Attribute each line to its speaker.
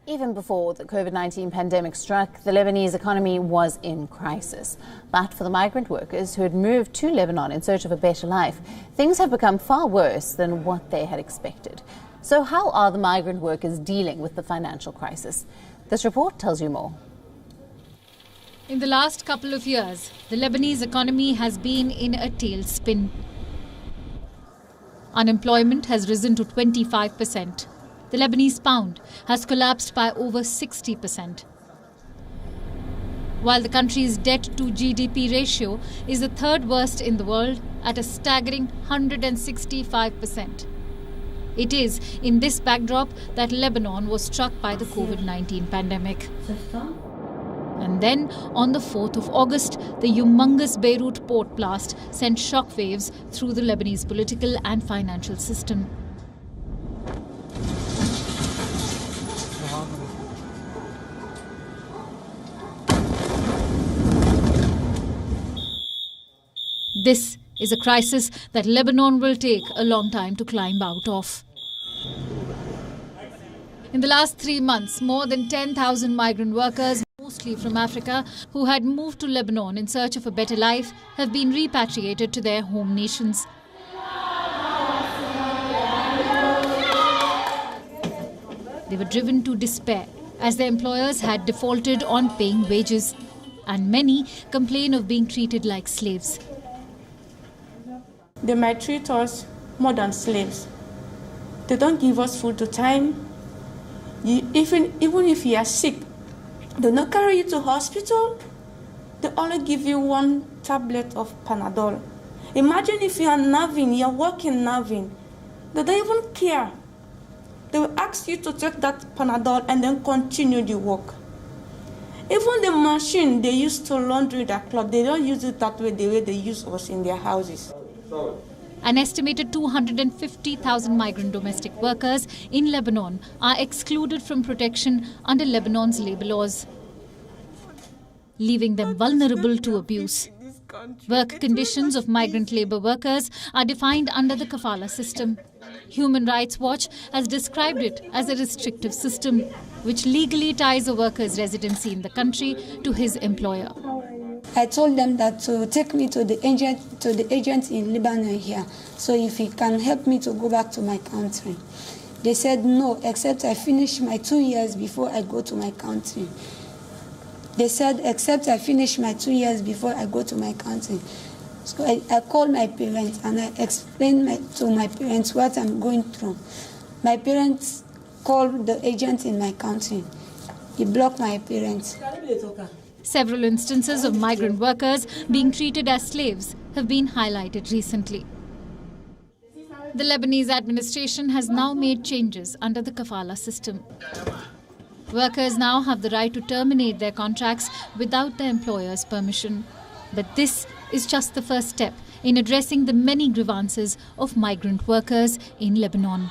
Speaker 1: Even before the COVID-19 pandemic struck, the Lebanese economy was in crisis. But for the migrant workers who had moved to Lebanon in search of a better life, things have become far worse than what they had expected. So how are the migrant workers dealing with the financial crisis? This report tells you more.
Speaker 2: In the last couple of years, the Lebanese economy has been in a tailspin. Unemployment has risen to 25%. The Lebanese pound has collapsed by over 60%. While the country's debt to GDP ratio is the third worst in the world at a staggering 165%. It is in this backdrop that Lebanon was struck by the COVID-19 pandemic. And then, on the 4th of August, the humongous Beirut port blast sent shockwaves through the Lebanese political and financial system. This is a crisis that Lebanon will take a long time to climb out of. In the last 3 months, more than 10,000 migrant workers, mostly from Africa, who had moved to Lebanon in search of a better life, have been repatriated to their home nations. They were driven to despair as their employers had defaulted on paying wages, and many complain of being treated like slaves.
Speaker 3: They might treat us more than slaves. They don't give us food to time. Even if you are sick, they don't carry you to hospital. They only give you 1 tablet of Panadol. Imagine if you are nerving, you are working nerving. They don't even care. They will ask you to take that Panadol and then continue the work. Even the machine they use to laundry their clothes, they don't use it that way, the way they use us in their houses.
Speaker 2: An estimated 250,000 migrant domestic workers in Lebanon are excluded from protection under Lebanon's labor laws, leaving them vulnerable to abuse. Work conditions of migrant labor workers are defined under the Kafala system. Human Rights Watch has described it as a restrictive system, which legally ties a worker's residency in the country to his employer.
Speaker 4: I told them that to take me to the agent in Lebanon here, so if he can help me to go back to my country. They said no, except I finish my 2 years before I go to my country. They said except I finish my 2 years before I go to my country. So I called my parents and I explained to my parents what I'm going through. My parents called the agent in my country. He blocked my parents.
Speaker 2: Several instances of migrant workers being treated as slaves have been highlighted recently. The Lebanese administration has now made changes under the Kafala system. Workers now have the right to terminate their contracts without their employer's permission. But this is just the first step in addressing the many grievances of migrant workers in Lebanon.